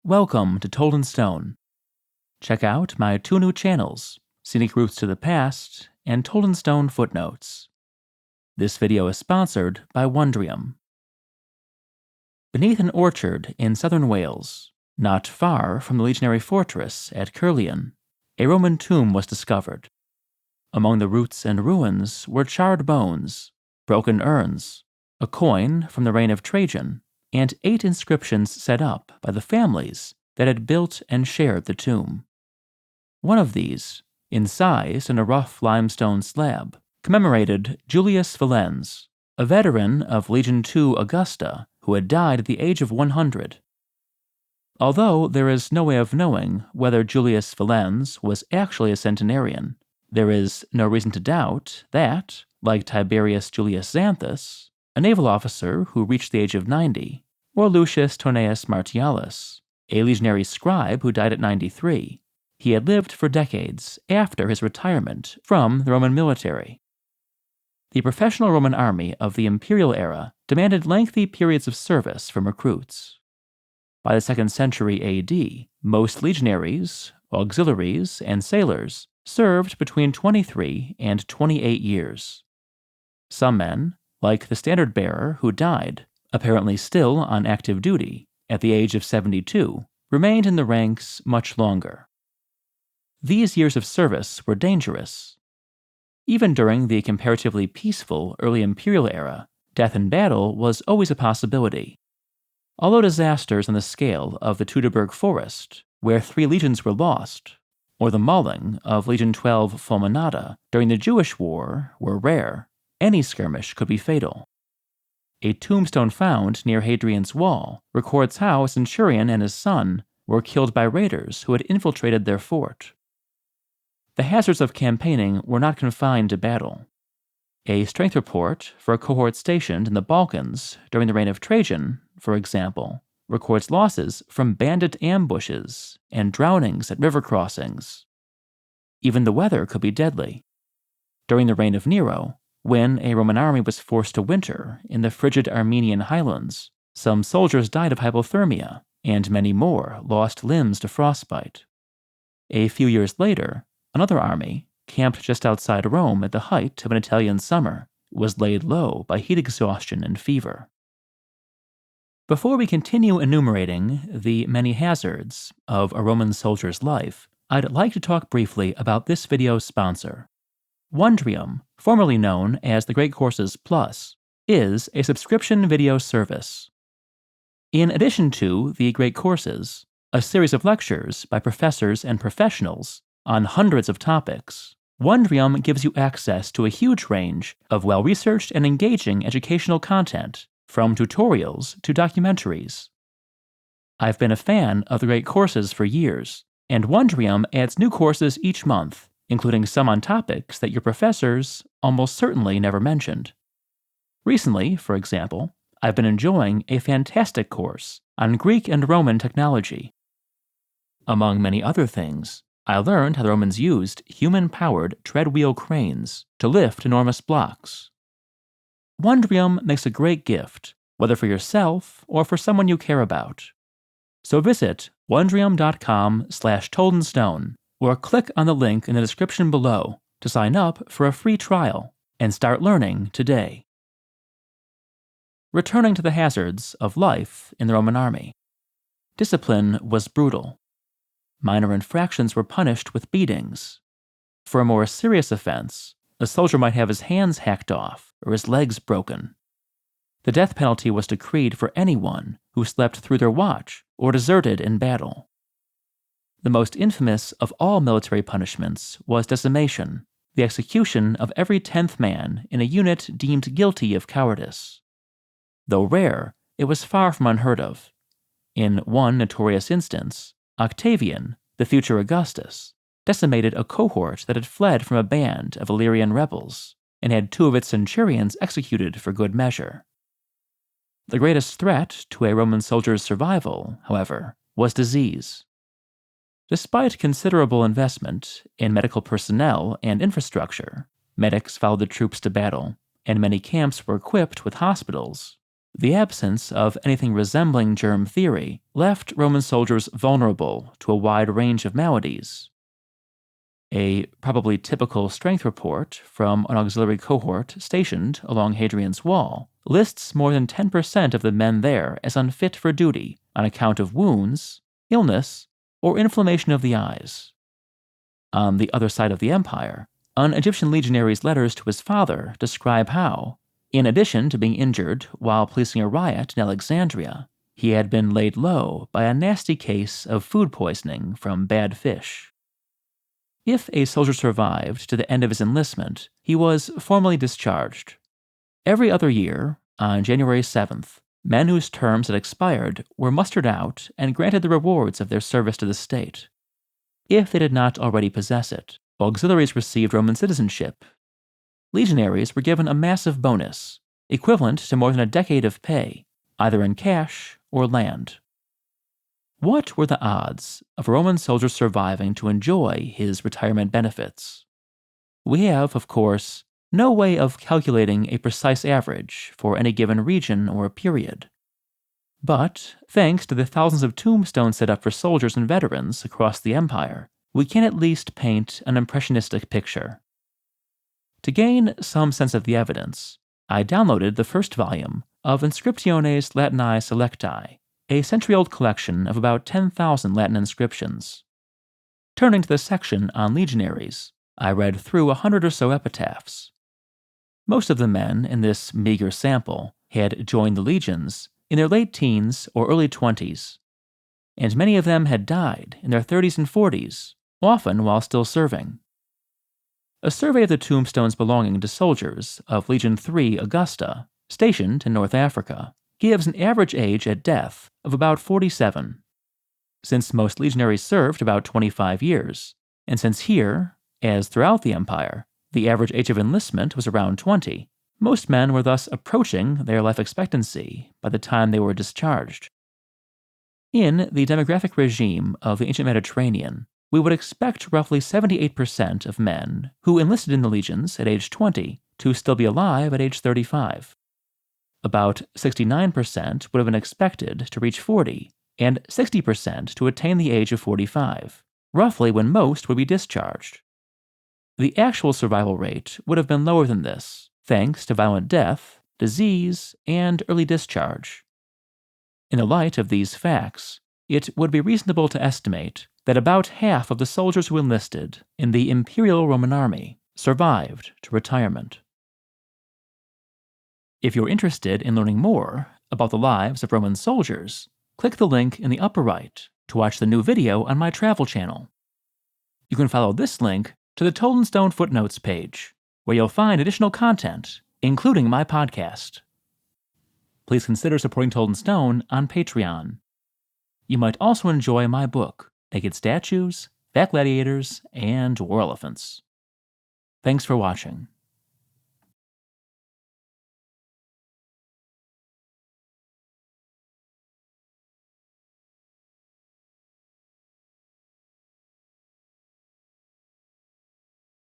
Welcome to Told in Stone. Check out my two new channels, Scenic Routes to the Past and Told in Stone Footnotes. This video is sponsored by Wondrium. Beneath an orchard in southern Wales, not far from the legionary fortress at Caerleon, a Roman tomb was discovered. Among the roots and ruins were charred bones, broken urns, a coin from the reign of Trajan, and 8 inscriptions set up by the families that had built and shared the tomb. One of these, incised in a rough limestone slab, commemorated Julius Valens, a veteran of Legion II Augusta who had died at the age of 100. Although there is no way of knowing whether Julius Valens was actually a centenarian, there is no reason to doubt that, like Tiberius Julius Xanthus, a naval officer who reached the age of 90, or Lucius Tornaeus Martialis, a legionary scribe who died at 93, he had lived for decades after his retirement from the Roman military. The professional Roman army of the imperial era demanded lengthy periods of service from recruits. By the 2nd century AD, most legionaries, auxiliaries, and sailors served between 23 and 28 years. Some men, like the standard-bearer who died, apparently still on active duty, at the age of 72, remained in the ranks much longer. These years of service were dangerous. Even during the comparatively peaceful early imperial era, death in battle was always a possibility. Although disasters on the scale of the Teutoburg Forest, where 3 legions were lost, or the mauling of Legion 12 Fulminata during the Jewish War were rare, any skirmish could be fatal. A tombstone found near Hadrian's wall records how a centurion and his son were killed by raiders who had infiltrated their fort. The hazards of campaigning were not confined to battle. A strength report for a cohort stationed in the Balkans during the reign of Trajan, for example, records losses from bandit ambushes and drownings at river crossings. Even the weather could be deadly. During the reign of Nero, when a Roman army was forced to winter in the frigid Armenian highlands, some soldiers died of hypothermia, and many more lost limbs to frostbite. A few years later, another army, camped just outside Rome at the height of an Italian summer, was laid low by heat exhaustion and fever. Before we continue enumerating the many hazards of a Roman soldier's life, I'd like to talk briefly about this video's sponsor. Wondrium, formerly known as the Great Courses Plus, is a subscription video service. In addition to the Great Courses, a series of lectures by professors and professionals on hundreds of topics, Wondrium gives you access to a huge range of well-researched and engaging educational content, from tutorials to documentaries. I've been a fan of the Great Courses for years, and Wondrium adds new courses each month, including some on topics that your professors almost certainly never mentioned. Recently, for example, I've been enjoying a fantastic course on Greek and Roman technology. Among many other things, I learned how the Romans used human-powered treadwheel cranes to lift enormous blocks. Wondrium makes a great gift, whether for yourself or for someone you care about. So visit wondrium.com/toldinstone or click on the link in the description below to sign up for a free trial and start learning today. Returning to the hazards of life in the Roman army. Discipline was brutal. Minor infractions were punished with beatings. For a more serious offense, a soldier might have his hands hacked off or his legs broken. The death penalty was decreed for anyone who slept through their watch or deserted in battle. The most infamous of all military punishments was decimation, the execution of every 10th man in a unit deemed guilty of cowardice. Though rare, it was far from unheard of. In one notorious instance, Octavian, the future Augustus, decimated a cohort that had fled from a band of Illyrian rebels and had 2 of its centurions executed for good measure. The greatest threat to a Roman soldier's survival, however, was disease. Despite considerable investment in medical personnel and infrastructure, medics followed the troops to battle, and many camps were equipped with hospitals. The absence of anything resembling germ theory left Roman soldiers vulnerable to a wide range of maladies. A probably typical strength report from an auxiliary cohort stationed along Hadrian's wall lists more than 10% of the men there as unfit for duty on account of wounds, illness, or inflammation of the eyes. On the other side of the empire, an Egyptian legionary's letters to his father describe how, in addition to being injured while policing a riot in Alexandria, he had been laid low by a nasty case of food poisoning from bad fish. If a soldier survived to the end of his enlistment, he was formally discharged. Every other year, on January 7th, men whose terms had expired were mustered out and granted the rewards of their service to the state. If they did not already possess it, auxiliaries received Roman citizenship. Legionaries were given a massive bonus, equivalent to more than a decade of pay, either in cash or land. What were the odds of a Roman soldier surviving to enjoy his retirement benefits? We have, of course, no way of calculating a precise average for any given region or period. But, thanks to the thousands of tombstones set up for soldiers and veterans across the empire, we can at least paint an impressionistic picture. To gain some sense of the evidence, I downloaded the first volume of Inscriptiones Latinae Selectae, a century-old collection of about 10,000 Latin inscriptions. Turning to the section on legionaries, I read through 100 or so epitaphs. Most of the men in this meager sample had joined the legions in their late teens or early 20s, and many of them had died in their 30s and 40s, often while still serving. A survey of the tombstones belonging to soldiers of Legion III Augusta, stationed in North Africa, gives an average age at death of about 47. Since most legionaries served about 25 years, and since here, as throughout the empire, the average age of enlistment was around 20, most men were thus approaching their life expectancy by the time they were discharged. In the demographic regime of the ancient Mediterranean, we would expect roughly 78% of men who enlisted in the legions at age 20 to still be alive at age 35. About 69% would have been expected to reach 40, and 60% to attain the age of 45, roughly when most would be discharged. The actual survival rate would have been lower than this, thanks to violent death, disease, and early discharge. In the light of these facts, it would be reasonable to estimate that about half of the soldiers who enlisted in the imperial Roman army survived to retirement. If you're interested in learning more about the lives of Roman soldiers, click the link in the upper right to watch the new video on my travel channel. You can follow this link to the Told in Stone Footnotes page, where you'll find additional content, including my podcast. Please consider supporting Told in Stone on Patreon. You might also enjoy my book, Naked Statues, Fat Gladiators, and War Elephants. Thanks for watching.